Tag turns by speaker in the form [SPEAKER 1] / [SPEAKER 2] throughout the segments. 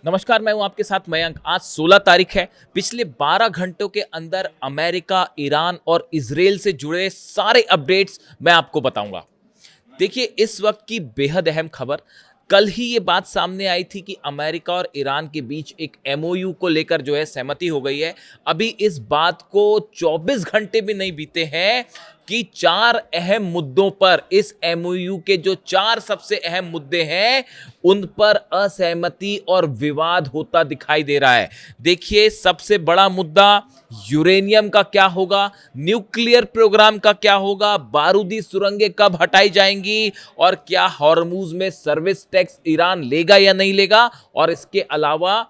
[SPEAKER 1] नमस्कार, मैं हूं आपके साथ मयंक। आज 16 तारीख है। पिछले 12 घंटों के अंदर अमेरिका, ईरान और इजराइल से जुड़े सारे अपडेट्स मैं आपको बताऊंगा। देखिए, इस वक्त की बेहद अहम खबर, कल ही ये बात सामने आई थी कि अमेरिका और ईरान के बीच एक एमओयू को लेकर जो है सहमति हो गई है। अभी इस बात को 24 घंटे भी नहीं बीते हैं कि चार अहम मुद्दों पर, इस एमओयू के जो चार सबसे अहम मुद्दे हैं उन पर असहमति और विवाद होता दिखाई दे रहा है। देखिए, सबसे बड़ा मुद्दा यूरेनियम का क्या होगा, न्यूक्लियर प्रोग्राम का क्या होगा, बारूदी सुरंगें कब हटाई जाएंगी और क्या हॉर्मूज में सर्विस टैक्स ईरान लेगा या नहीं लेगा, और इसके अलावा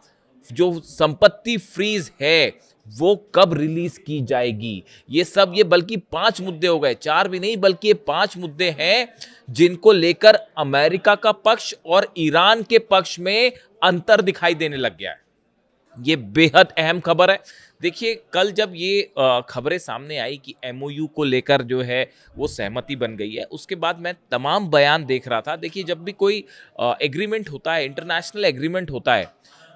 [SPEAKER 1] जो संपत्ति फ्रीज है वो कब रिलीज की जाएगी। ये बल्कि 5 मुद्दे हो गए, 4 भी नहीं बल्कि ये 5 मुद्दे हैं जिनको लेकर अमेरिका का पक्ष और ईरान के पक्ष में अंतर दिखाई देने लग गया है। ये बेहद अहम खबर है। देखिए, कल जब ये खबरें सामने आई कि एमओयू को लेकर जो है वो सहमति बन गई है, उसके बाद मैं तमाम बयान देख रहा था। देखिए, जब भी कोई एग्रीमेंट होता है, इंटरनेशनल एग्रीमेंट होता है,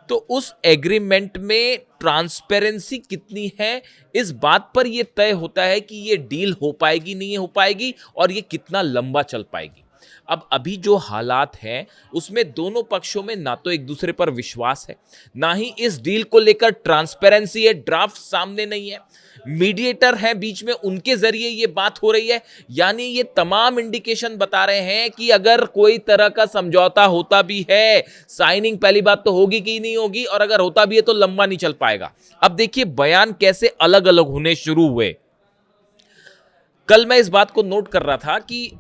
[SPEAKER 1] तो उस एग्रीमेंट में ट्रांसपेरेंसी कितनी है, इस बात पर यह तय होता है कि ये डील हो पाएगी नहीं हो पाएगी और ये कितना लंबा चल पाएगी। अब अभी जो हालात हैं उसमें दोनों पक्षों में ना तो एक दूसरे पर विश्वास है, ना ही इस डील को लेकर ट्रांसपेरेंसी है, ड्राफ्ट सामने नहीं है, मीडिएटर है बीच में, उनके जरिए ये बात हो रही है। यानी ये तमाम इंडिकेशन बता रहे हैं कि अगर कोई तरह का समझौता होता भी है, साइनिंग पहली बात तो होगी कि नहीं होगी, और अगर होता भी है तो लंबा नहीं चल पाएगा। अब देखिए, बयान कैसे अलग अलग होने शुरू हुए। कल मैं इस बात को नोट कर रहा था कि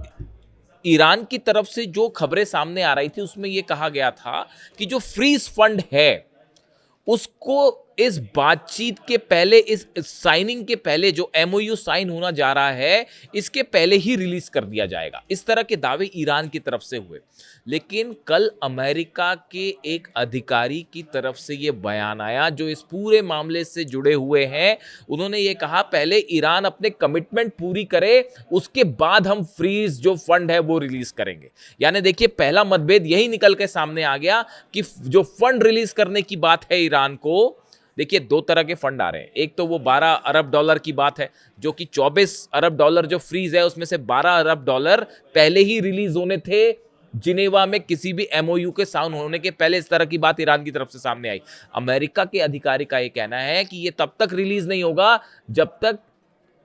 [SPEAKER 1] ईरान की तरफ से जो खबरें सामने आ रही थी उसमें यह कहा गया था कि जो फ्रीज फंड है उसको इस बातचीत के पहले, इस साइनिंग के पहले, जो एमओयू साइन होना जा रहा है इसके पहले ही रिलीज कर दिया जाएगा। इस तरह के दावे ईरान की तरफ से हुए। लेकिन कल अमेरिका के एक अधिकारी की तरफ से यह बयान आया जो इस पूरे मामले से जुड़े हुए हैं। उन्होंने ये कहा, पहले ईरान अपने कमिटमेंट पूरी करे, उसके बाद हम फ्रीज जो फंड है वो रिलीज करेंगे। यानी देखिए, पहला मतभेद यही निकल के सामने आ गया कि जो फंड रिलीज करने की बात है ईरान को, देखिए 2 तरह के फंड आ रहे हैं। एक तो वो 12 अरब डॉलर की बात है, जो कि 24 अरब डॉलर जो फ्रीज है उसमें से 12 अरब डॉलर पहले ही रिलीज होने थे जिनेवा में, किसी भी एमओयू के साइन होने के पहले। इस तरह की बात ईरान की तरफ से सामने आई। अमेरिका के अधिकारी का यह कहना है कि यह तब तक रिलीज नहीं होगा जब तक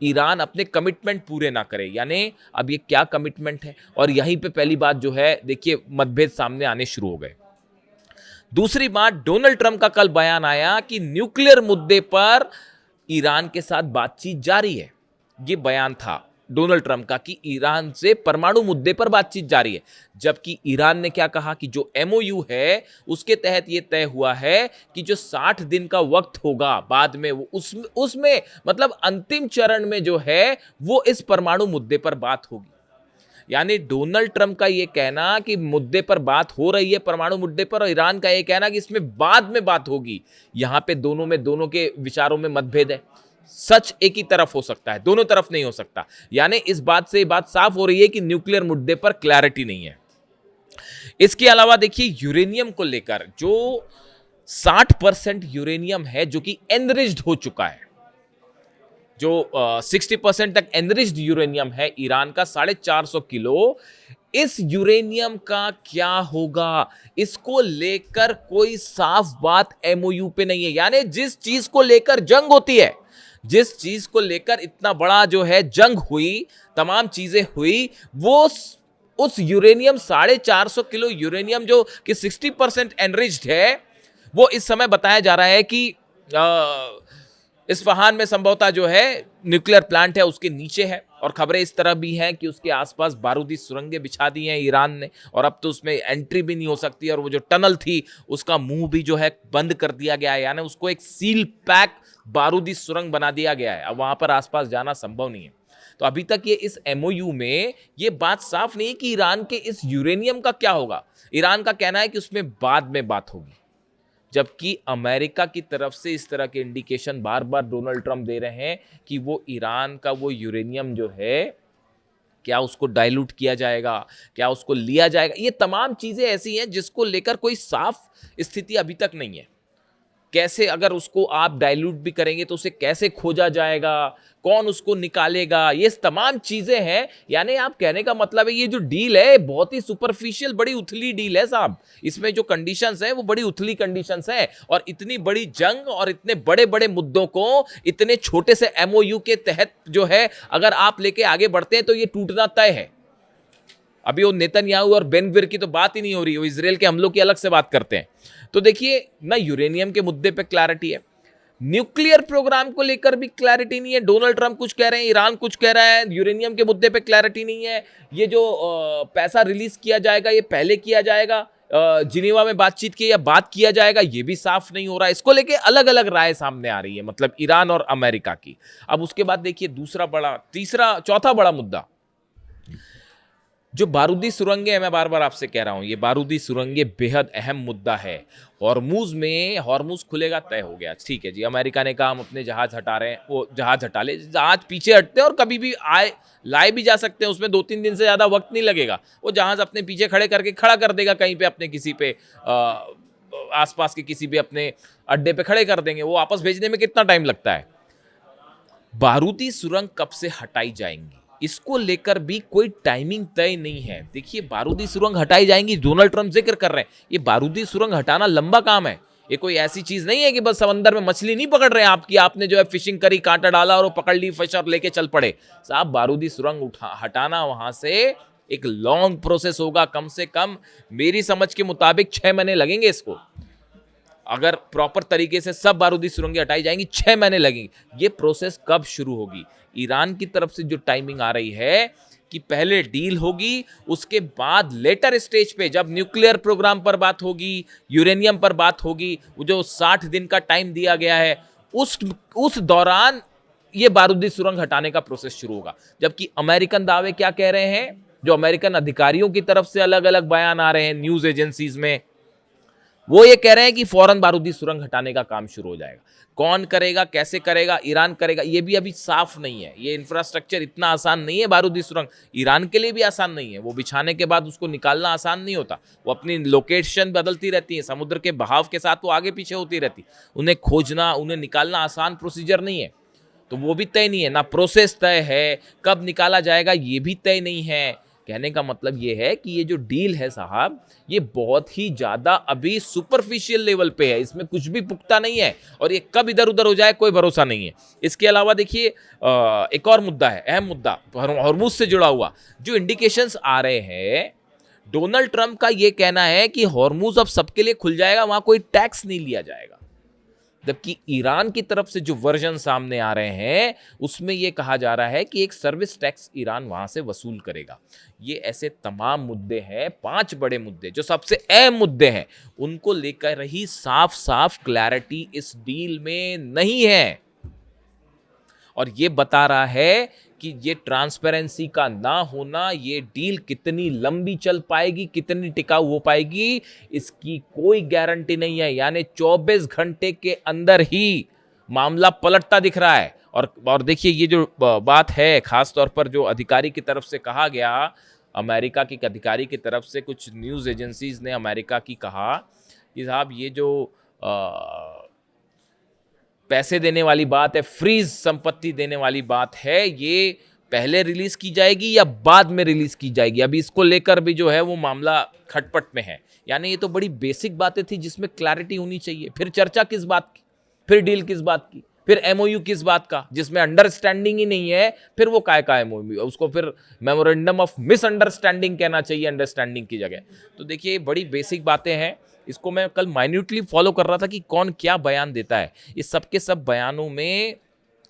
[SPEAKER 1] ईरान अपने कमिटमेंट पूरे ना करे। यानी अब ये क्या कमिटमेंट है, और यहीं पे पहली बात जो है, देखिए मतभेद सामने आने शुरू हो गए। दूसरी बात, डोनाल्ड ट्रंप का कल बयान आया कि न्यूक्लियर मुद्दे पर ईरान के साथ बातचीत जारी है। यह बयान था डोनाल्ड ट्रंप का कि ईरान से परमाणु मुद्दे पर बातचीत जारी है। जबकि ईरान ने क्या कहा कि जो एमओयू है उसके तहत यह तय हुआ है कि जो 60 दिन का वक्त होगा बाद में, वो उसमें मतलब अंतिम चरण में जो है वो इस परमाणु मुद्दे पर बात होगी। यानी डोनाल्ड ट्रंप का यह कहना कि मुद्दे पर बात हो रही है, परमाणु मुद्दे पर, और ईरान का यह कहना कि इसमें बाद में बात होगी। यहां पे दोनों के विचारों में मतभेद है। सच एक ही तरफ हो सकता है, दोनों तरफ नहीं हो सकता। यानी इस बात से बात साफ हो रही है कि न्यूक्लियर मुद्दे पर क्लैरिटी नहीं है। इसके अलावा देखिए, यूरेनियम को लेकर जो 60% यूरेनियम है जो कि एनरिच्ड हो चुका है, जो 60% तक एनरिच्ड यूरेनियम है ईरान का 450 किलो, इस यूरेनियम का क्या होगा, इसको लेकर कोई साफ बात एमओयू पे नहीं है। यानी जिस चीज को लेकर जंग होती है, जिस चीज को लेकर इतना बड़ा जो है जंग हुई, तमाम चीजें हुई, वो उस यूरेनियम 450 किलो यूरेनियम जो कि 60% एनरिच्ड है, वो इस समय बताया जा रहा है कि इस्फहान में संभवतः जो है न्यूक्लियर प्लांट है उसके नीचे है। और खबरें इस तरह भी हैं कि उसके आसपास बारूदी सुरंगें बिछा दी हैं ईरान ने, और अब तो उसमें एंट्री भी नहीं हो सकती, और वो जो टनल थी उसका मुंह भी जो है बंद कर दिया गया है। यानी उसको एक सील पैक बारूदी सुरंग बना दिया गया है। अब वहां पर आसपास जाना संभव नहीं है। तो अभी तक ये इस एमओयू में ये बात साफ नहीं कि ईरान के इस यूरेनियम का क्या होगा। ईरान का कहना है कि उसमें बाद में बात होगी, जबकि अमेरिका की तरफ से इस तरह के इंडिकेशन बार बार डोनाल्ड ट्रंप दे रहे हैं कि वो ईरान का वो यूरेनियम जो है क्या उसको डाइल्यूट किया जाएगा, क्या उसको लिया जाएगा, ये तमाम चीजें ऐसी हैं जिसको लेकर कोई साफ स्थिति अभी तक नहीं है। कैसे अगर उसको आप डाइल्यूट भी करेंगे तो उसे कैसे खोजा जाएगा, कौन उसको निकालेगा, ये तमाम चीजें हैं। यानी आप कहने का मतलब है ये जो डील है बहुत ही सुपरफिशियल, बड़ी उथली डील है साहब। इसमें जो कंडीशंस हैं वो बड़ी उथली कंडीशंस हैं, और इतनी बड़ी जंग और इतने बड़े बड़े मुद्दों को इतने छोटे से एमओयू के तहत जो है अगर आप लेके आगे बढ़ते हैं तो ये टूटना तय है। अभी वो नेतन्याहू और बेनग्विर की तो बात ही नहीं हो रही, वो इजराइल के हमलों की अलग से बात करते हैं। तो देखिए ना, यूरेनियम के मुद्दे पे क्लैरिटी है, न्यूक्लियर प्रोग्राम को लेकर भी क्लैरिटी नहीं है। डोनाल्ड ट्रंप कुछ कह रहे हैं, ईरान कुछ कह रहा है, यूरेनियम के मुद्दे पे क्लैरिटी नहीं है। ये जो पैसा रिलीज किया जाएगा ये पहले किया जाएगा, जिनेवा में बातचीत की या बात किया जाएगा, ये भी साफ नहीं हो रहा है। इसको लेके अलग अलग राय सामने आ रही है, मतलब ईरान और अमेरिका की। अब उसके बाद देखिए दूसरा बड़ा, तीसरा, चौथा बड़ा मुद्दा जो बारूदी सुरंगें हैं, मैं बार बार आपसे कह रहा हूं ये बारूदी सुरंगें बेहद अहम मुद्दा है। हॉर्मूज में हॉर्मूज खुलेगा तय हो गया, ठीक है जी। अमेरिका ने कहा हम अपने जहाज हटा रहे हैं, वो जहाज हटा ले, जहाज पीछे हटते हैं और कभी भी लाए भी जा सकते हैं, उसमें 2-3 दिन से ज़्यादा वक्त नहीं लगेगा। वो जहाज अपने पीछे खड़े करके खड़ा कर देगा कहीं पे, अपने किसी पे आसपास के किसी भी अपने अड्डे पे खड़े कर देंगे। वो वापस भेजने में कितना टाइम लगता है। बारूदी सुरंग कब से हटाई जाएंगी इसको लेकर भी कोई टाइमिंग तय नहीं है। देखिए बारूदी सुरंग हटाई जाएंगी, डोनाल्ड ट्रंप जिक्र कर रहे हैं, ये बारूदी सुरंग हटाना लंबा काम है। ये कोई ऐसी चीज नहीं है कि बस समंदर में मछली नहीं पकड़ रहे हैं आपकी, आपने जो है फिशिंग करी, कांटा डाला और वो पकड़ ली फिश और लेके चल पड़े। साहब बारूदी सुरंग हटाना वहां से एक लॉन्ग प्रोसेस होगा, कम से कम मेरी समझ के मुताबिक 6 महीने लगेंगे इसको। अगर प्रॉपर तरीके से सब बारूदी सुरंगें हटाई जाएंगी 6 महीने लगेंगे। ये प्रोसेस कब शुरू होगी? ईरान की तरफ से जो टाइमिंग आ रही है कि पहले डील होगी, उसके बाद लेटर स्टेज पे जब न्यूक्लियर प्रोग्राम पर बात होगी, यूरेनियम पर बात होगी, वो जो 60 दिन का टाइम दिया गया है, उस दौरान ये बारूदी सुरंग हटाने का प्रोसेस शुरू होगा। जबकि अमेरिकन दावे क्या कह रहे हैं, जो अमेरिकन अधिकारियों की तरफ से अलग अलग बयान आ रहे हैं न्यूज एजेंसीज में, वो ये कह रहे हैं कि फौरन बारूदी सुरंग हटाने का काम शुरू हो जाएगा। कौन करेगा, कैसे करेगा, ईरान करेगा, ये भी अभी साफ नहीं है। ये इंफ्रास्ट्रक्चर इतना आसान नहीं है, बारूदी सुरंग ईरान के लिए भी आसान नहीं है। वो बिछाने के बाद उसको निकालना आसान नहीं होता, वो अपनी लोकेशन बदलती रहती है, समुद्र के बहाव के साथ वो आगे पीछे होती रहती। उन्हें खोजना, उन्हें निकालना आसान प्रोसीजर नहीं है। तो वो भी तय नहीं है, ना प्रोसेस तय है, कब निकाला जाएगा ये भी तय नहीं है। कहने का मतलब ये है कि ये जो डील है साहब, ये बहुत ही ज़्यादा अभी सुपरफिशियल लेवल पे है, इसमें कुछ भी पुख्ता नहीं है, और ये कब इधर उधर हो जाए कोई भरोसा नहीं है। इसके अलावा देखिए एक और मुद्दा है, अहम मुद्दा, हॉर्मुज से जुड़ा हुआ। जो इंडिकेशंस आ रहे हैं, डोनाल्ड ट्रंप का ये कहना है कि हॉर्मुज अब सबके लिए खुल जाएगा, वहां कोई टैक्स नहीं लिया जाएगा। जबकि ईरान की तरफ से जो वर्जन सामने आ रहे हैं उसमें यह कहा जा रहा है कि एक सर्विस टैक्स ईरान वहां से वसूल करेगा। ये ऐसे तमाम मुद्दे हैं, 5 बड़े मुद्दे जो सबसे अहम मुद्दे हैं, उनको लेकर ही साफ साफ क्लैरिटी इस डील में नहीं है। और ये बता रहा है कि ये ट्रांसपेरेंसी का ना होना, ये डील कितनी लंबी चल पाएगी, कितनी टिकाऊ हो पाएगी, इसकी कोई गारंटी नहीं है। यानी 24 घंटे के अंदर ही मामला पलटता दिख रहा है। और देखिए ये जो बात है, खास तौर पर जो अधिकारी की तरफ से कहा गया, अमेरिका की अधिकारी की तरफ से कुछ न्यूज़ एजेंसीज ने अमेरिका की कहा कि साहब ये जो पैसे देने वाली बात है, फ्रीज संपत्ति देने वाली बात है, ये पहले रिलीज की जाएगी या बाद में रिलीज की जाएगी, अभी इसको लेकर भी जो है वो मामला खटपट में है। यानी ये तो बड़ी बेसिक बातें थी जिसमें क्लैरिटी होनी चाहिए। फिर चर्चा किस बात की, फिर डील किस बात की, फिर एमओयू किस बात का, जिसमें अंडरस्टैंडिंग ही नहीं है, फिर वो काय का एमओयू, उसको फिर मेमोरेंडम ऑफ मिसअंडरस्टैंडिंग कहना चाहिए अंडरस्टैंडिंग की जगह। तो देखिए बड़ी बेसिक बातें हैं, इसको मैं कल माइन्यूटली फॉलो कर रहा था कि कौन क्या बयान देता है। इस सबके सब बयानों में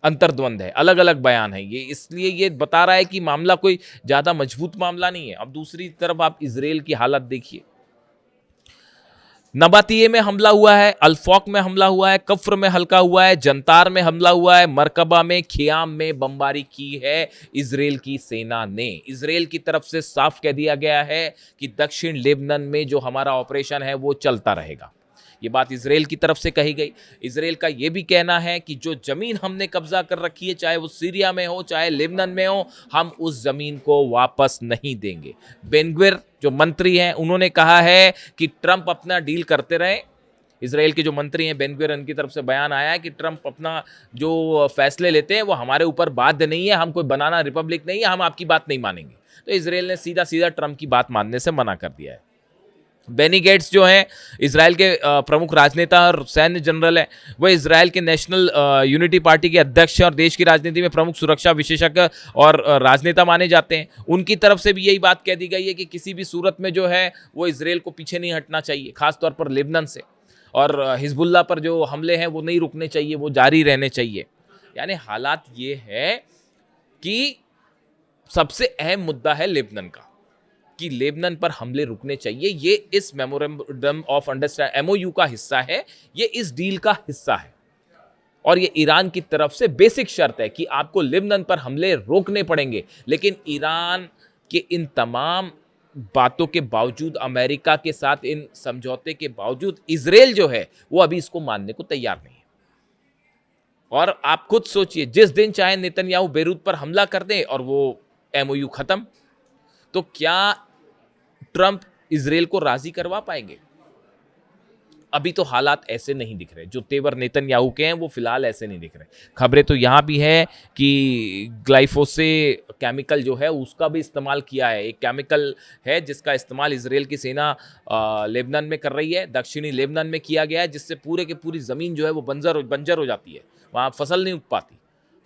[SPEAKER 1] अंतर्द्वंद है, अलग अलग बयान है ये, इसलिए ये बता रहा है कि मामला कोई ज़्यादा मजबूत मामला नहीं है। अब दूसरी तरफ आप इजराइल की हालत देखिए, नबातिये में हमला हुआ है, अल्फॉक में हमला हुआ है, कफ्र में हल्का हुआ है, जंतार में हमला हुआ है, मरकबा में, खियाम में बमबारी की है इजराइल की सेना ने। इजराइल की तरफ से साफ कह दिया गया है कि दक्षिण लेबनान में जो हमारा ऑपरेशन है वो चलता रहेगा, ये बात इजराइल की तरफ से कही गई। इजराइल का ये भी कहना है कि जो ज़मीन हमने कब्जा कर रखी है, चाहे वो सीरिया में हो चाहे लेबनान में हो, हम उस ज़मीन को वापस नहीं देंगे। बेन ग्विर जो मंत्री हैं उन्होंने कहा है कि ट्रंप अपना डील करते रहे। इसराइल के जो मंत्री हैं बेन ग्विर, उनकी तरफ से बयान आया है कि ट्रंप अपना जो फैसले लेते हैं वो हमारे ऊपर बाध्य नहीं है, हम कोई बनाना रिपब्लिक नहीं है, हम आपकी बात नहीं मानेंगे। तो इसराइल ने सीधा सीधा ट्रंप की बात मानने से मना कर दिया है। बेनी गेट्स जो हैं इसराइल के प्रमुख राजनेता और सैन्य जनरल हैं, वह इसराइल के नेशनल यूनिटी पार्टी के अध्यक्ष हैं और देश की राजनीति में प्रमुख सुरक्षा विशेषज्ञ और राजनेता माने जाते हैं। उनकी तरफ से भी यही बात कह दी गई है कि किसी भी सूरत में जो है वो इसराइल को पीछे नहीं हटना चाहिए, खासतौर पर लेबनान से, और हिजबुल्लाह पर जो हमले हैं वो नहीं रुकने चाहिए, वो जारी रहने चाहिए। यानी हालात ये है कि सबसे अहम मुद्दा है लेबनान का, कि लेबनान पर हमले रुकने चाहिए। ये इस मेमोरेंडम ऑफ अंडरस्टैंडिंग एमओयू का हिस्सा है, ये इस डील का हिस्सा है, और ये ईरान की तरफ से बेसिक शर्त है कि आपको लेबनान पर हमले रोकने पड़ेंगे। लेकिन ईरान के इन तमाम बातों के बावजूद, अमेरिका के साथ इन समझौते के बावजूद, इजराइल जो है वो अभी इसको मानने को तैयार नहीं है। और आप खुद सोचिए, जिस दिन चाहे नेतन्याहू बेरूत पर हमला कर दें और वो एमओयू खत्म, तो क्या ट्रंप इजराइल को राजी करवा पाएंगे? अभी तो हालात ऐसे नहीं दिख रहे। जो तेवर नेतन्याहू के हैं वो फिलहाल ऐसे नहीं दिख रहे। खबरें तो यहाँ भी है कि ग्लाइफोसे केमिकल जो है उसका भी इस्तेमाल किया है। एक केमिकल है जिसका इस्तेमाल इजराइल की सेना लेबनान में कर रही है, दक्षिणी लेबनान में किया गया है, जिससे पूरे की पूरी ज़मीन जो है वो बंजर हो जाती है, वहाँ फसल नहीं उग पाती।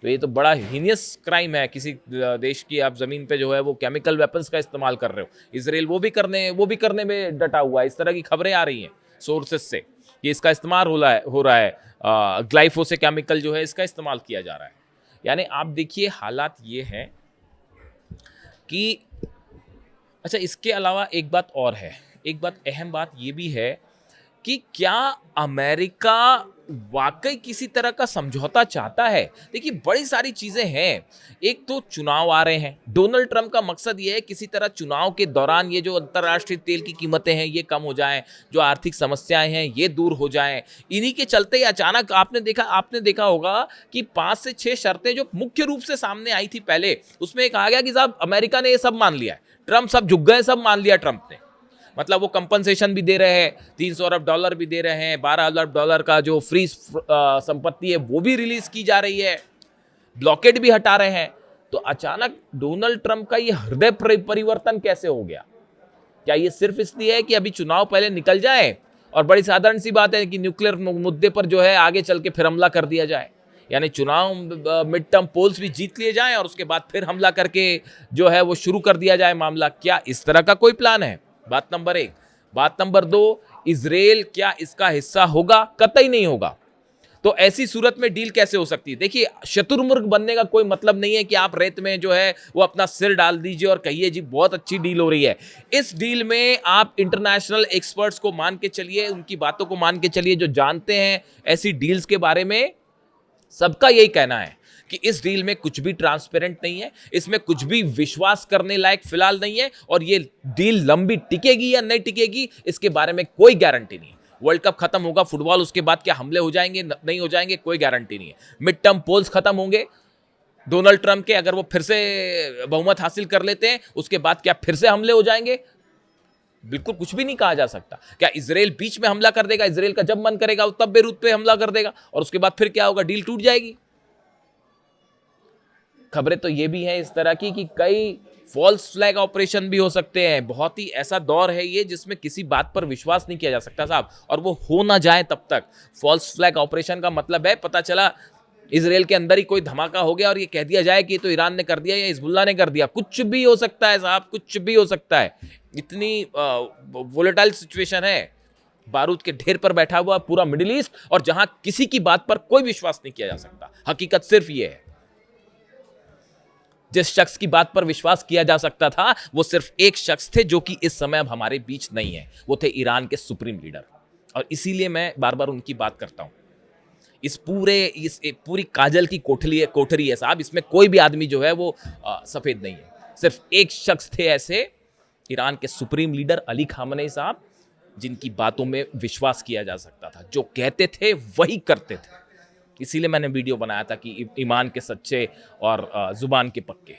[SPEAKER 1] तो ये तो बड़ा हीनियस क्राइम है, किसी देश की आप ज़मीन पे जो है वो केमिकल वेपन्स का इस्तेमाल कर रहे हो। इजराइल वो भी करने में डटा हुआ है। इस तरह की खबरें आ रही हैं सोर्सेस से कि इसका इस्तेमाल हो रहा है ग्लाइफोसे केमिकल जो है इसका इस्तेमाल किया जा रहा है। यानी आप देखिए हालात ये हैं कि अच्छा, इसके अलावा एक बात और है, एक बात अहम बात ये भी है कि क्या अमेरिका वाकई किसी तरह का समझौता चाहता है? देखिए बड़ी सारी चीजें हैं। एक तो चुनाव आ रहे हैं, डोनाल्ड ट्रंप का मकसद ये है किसी तरह चुनाव के दौरान ये जो अंतर्राष्ट्रीय तेल की कीमतें हैं ये कम हो जाएं, जो आर्थिक समस्याएं हैं ये दूर हो जाएं। इन्हीं के चलते ही अचानक आपने देखा होगा कि 5 से 6 शर्तें जो मुख्य रूप से सामने आई थी पहले, उसमें एक आ गया कि साहब अमेरिका ने ये सब मान लिया है, ट्रंप सब झुक गए, सब मान लिया ट्रंप ने। मतलब वो कंपनसेशन भी दे रहे हैं, $300 अरब भी दे रहे हैं, $12 अरब का जो फ्रीज संपत्ति है वो भी रिलीज की जा रही है, ब्लॉकेड भी हटा रहे हैं। तो अचानक डोनाल्ड ट्रंप का ये हृदय परिवर्तन कैसे हो गया? क्या ये सिर्फ इसलिए है कि अभी चुनाव पहले निकल जाए और बड़ी साधारण सी बात है कि न्यूक्लियर मुद्दे पर जो है आगे चल के फिर हमला कर दिया जाए, यानी चुनाव मिड टर्म पोल्स भी जीत लिए जाएं और उसके बाद फिर हमला करके जो है वो शुरू कर दिया जाए मामला? क्या इस तरह का कोई प्लान है? बात नंबर 1। बात नंबर 2, इजराइल क्या इसका हिस्सा होगा? कतई नहीं होगा। तो ऐसी सूरत में डील कैसे हो सकती है? देखिए, शतुरमुर्ग बनने का कोई मतलब नहीं है कि आप रेत में जो है वो अपना सिर डाल दीजिए और कहिए जी बहुत अच्छी डील हो रही है। इस डील में आप इंटरनेशनल एक्सपर्ट्स को मान के चलिए, उनकी बातों को मान के चलिए, जो जानते हैं ऐसी डील्स के बारे में। सबका यही कहना है कि इस डील में कुछ भी ट्रांसपेरेंट नहीं है, इसमें कुछ भी विश्वास करने लायक फिलहाल नहीं है, और ये डील लंबी टिकेगी या नहीं टिकेगी इसके बारे में कोई गारंटी नहीं है। वर्ल्ड कप खत्म होगा, फुटबॉल, उसके बाद क्या हमले हो जाएंगे नहीं हो जाएंगे कोई गारंटी नहीं है। मिड टर्म पोल्स खत्म होंगे डोनाल्ड ट्रंप के, अगर वो फिर से बहुमत हासिल कर लेते हैं उसके बाद क्या फिर से हमले हो जाएंगे? बिल्कुल कुछ भी नहीं कहा जा सकता। क्या इजराइल बीच में हमला कर देगा? इजराइल का जब मन करेगा तब बेरूत पे हमला कर देगा और उसके बाद फिर क्या होगा? डील टूट जाएगी। खबरें तो ये भी हैं इस तरह की कि कई फॉल्स फ्लैग ऑपरेशन भी हो सकते हैं। बहुत ही ऐसा दौर है ये जिसमें किसी बात पर विश्वास नहीं किया जा सकता साहब, और वो हो ना जाए तब तक। फॉल्स फ्लैग ऑपरेशन का मतलब है पता चला इजराइल के अंदर ही कोई धमाका हो गया और ये कह दिया जाए कि तो ईरान ने कर दिया या हिजबुल्लाह ने कर दिया। कुछ भी हो सकता है साहब, कुछ भी हो सकता है। इतनी वोलेटाइल सिचुएशन है, बारूद के ढेर पर बैठा हुआ पूरा मिडिल ईस्ट, और जहां किसी की बात पर कोई विश्वास नहीं किया जा सकता। हकीकत सिर्फ ये है, जिस शख्स की बात पर विश्वास किया जा सकता था वो सिर्फ एक शख्स थे जो कि इस समय अब हमारे बीच नहीं है, वो थे ईरान के सुप्रीम लीडर। और इसीलिए मैं बार बार उनकी बात करता हूं। इस पूरी काजल की कोठरी है साहब, इसमें कोई भी आदमी जो है वो सफेद नहीं है। सिर्फ एक शख्स थे ऐसे, ईरान के सुप्रीम लीडर अली खामनेई साहब, जिनकी बातों में विश्वास किया जा सकता था, जो कहते थे वही करते थे। इसीलिए मैंने वीडियो बनाया था कि ईमान के सच्चे और जुबान के पक्के।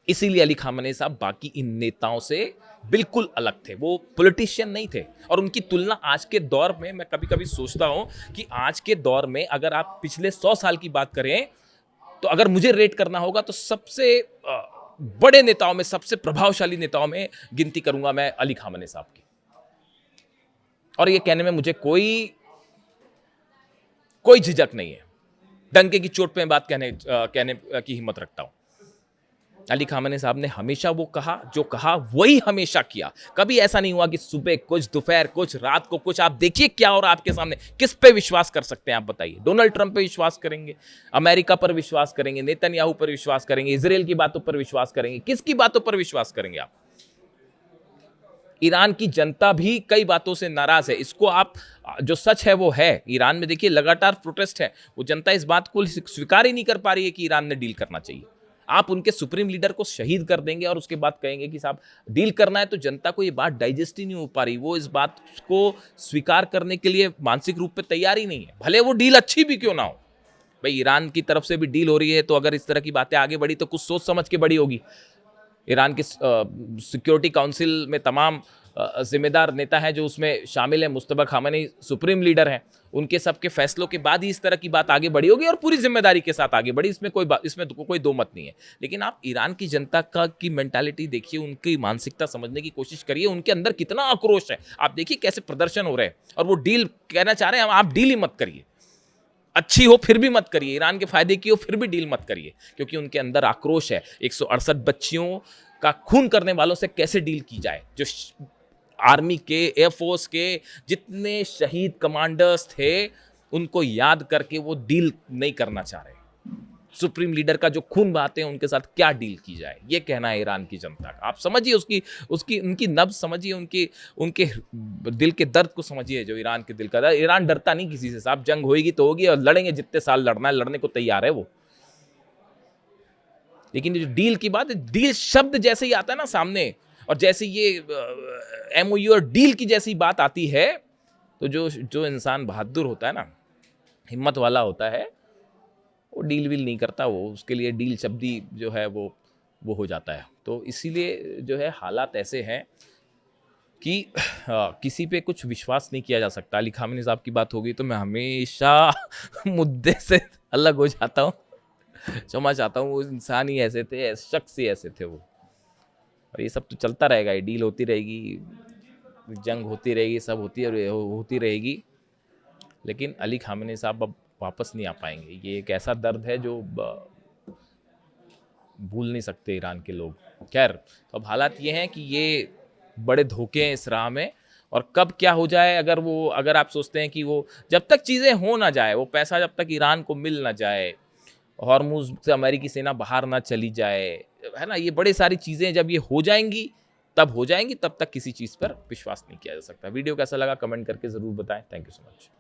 [SPEAKER 1] इसीलिए अली खामेनी साहब बाकी इन नेताओं से बिल्कुल अलग थे। वो पॉलिटिशियन नहीं थे और उनकी तुलना आज के दौर में, मैं कभी कभी सोचता हूं कि आज के दौर में अगर आप पिछले 100 साल की बात करें तो अगर मुझे रेट करना होगा तो सबसे बड़े नेताओं में, सबसे प्रभावशाली नेताओं में गिनती करूंगा मैं अली खामेनी साहब की। और ये कहने में मुझे कोई झिझक नहीं है। डंके की चोट पे मैं बात कहने की हिम्मत रखता हूं। अली खामेनी साहब ने हमेशा वो कहा, जो कहा वही हमेशा किया। कभी ऐसा नहीं हुआ कि सुबह कुछ, दोपहर कुछ, रात को कुछ। आप देखिए क्या हो रहा है आपके सामने। किस पे विश्वास कर सकते हैं आप बताइए? डोनाल्ड ट्रंप पे विश्वास करेंगे, अमेरिका पर विश्वास करेंगे, नेतन्याहू पर विश्वास करेंगे, इजराइल की बातों पर विश्वास करेंगे? किसकी बातों पर विश्वास करेंगे आप? ईरान की जनता भी कई बातों से नाराज है। इसको आप, जो सच है वो है। ईरान में देखिए लगातार प्रोटेस्ट है। वो जनता इस बात को स्वीकार ही नहीं कर पा रही है कि ईरान ने डील करना चाहिए। आप उनके सुप्रीम लीडर को शहीद कर देंगे और उसके बाद कहेंगे कि साहब डील करना है, तो जनता को ये बात डाइजेस्ट ही नहीं हो पा रही। वो इस बात को स्वीकार करने के लिए मानसिक रूप पे तैयार ही नहीं है, भले वो डील अच्छी भी क्यों ना हो। भाई ईरान की तरफ से भी डील हो रही है, तो अगर इस तरह की बातें आगे बढ़ी तो कुछ सोच समझ के बढ़ी होगी। ईरान के सिक्योरिटी काउंसिल में तमाम जिम्मेदार नेता हैं जो उसमें शामिल हैं। मुस्तफा खामेनी सुप्रीम लीडर हैं। उनके सबके फैसलों के बाद ही इस तरह की बात आगे बढ़ी होगी और पूरी जिम्मेदारी के साथ आगे बढ़ी। इसमें कोई दो मत नहीं है। लेकिन आप ईरान की जनता की मेंटालिटी देखिए, उनकी मानसिकता समझने की कोशिश करिए। उनके अंदर कितना आक्रोश है। आप देखिए कैसे प्रदर्शन हो रहे हैं और वो डील कहना चाह रहे हैं, आप डील ही मत करिए। अच्छी हो फिर भी मत करिए, ईरान के फायदे की हो फिर भी डील मत करिए, क्योंकि उनके अंदर आक्रोश है। 168 बच्चियों का खून करने वालों से कैसे डील की जाए? जो आर्मी के, एयरफोर्स के जितने शहीद कमांडर्स थे, उनको याद करके वो डील नहीं करना चाह रहे। सुप्रीम लीडर का जो खून बहाते हैं, उनके साथ क्या डील की जाए, ये कहना है ईरान की जनता का। आप समझिए उनकी नब्ज समझिए, उनके दिल के दर्द को समझिए, जो ईरान के दिल का दर्द। ईरान डरता नहीं किसी से साहब। जंग होगी तो होगी और लड़ेंगे जितने साल लड़ना है, लड़ने को तैयार है वो। लेकिन जो डील की बात है, डील शब्द जैसे ही आता है ना सामने, और जैसे ये एमओयू और डील की जैसी बात आती है, तो जो इंसान बहादुर होता है ना, हिम्मत वाला होता है, वो डील वील नहीं करता। वो उसके लिए डील शब्दी जो है वो हो जाता है। तो इसीलिए जो है हालात ऐसे हैं कि किसी पे कुछ विश्वास नहीं किया जा सकता। अली खामेनी साहब की बात होगी तो मैं हमेशा मुद्दे से अलग हो जाता हूँ। क्षमा चाहता हूँ, वो इंसान ही ऐसे थे, शख्स ही ऐसे थे वो। और ये सब तो चलता रहेगा, ये डील होती रहेगी, जंग होती रहेगी, सब होती रहेगी। लेकिन अली खामेनी साहब अब वापस नहीं आ पाएंगे। ये एक ऐसा दर्द है जो भूल नहीं सकते ईरान के लोग। खैर, तो अब हालात ये हैं कि ये बड़े धोखे हैं इस राह में, और कब क्या हो जाए, अगर आप सोचते हैं कि वो जब तक चीज़ें हो ना जाए, वो पैसा जब तक ईरान को मिल ना जाए, हॉर्मुज़ से अमेरिकी सेना बाहर ना चली जाए, है ना, ये बड़ी सारी चीज़ें जब ये हो जाएंगी, तब तक किसी चीज़ पर विश्वास नहीं किया जा सकता। वीडियो कैसा लगा कमेंट करके ज़रूर बताएं। Thank you so much.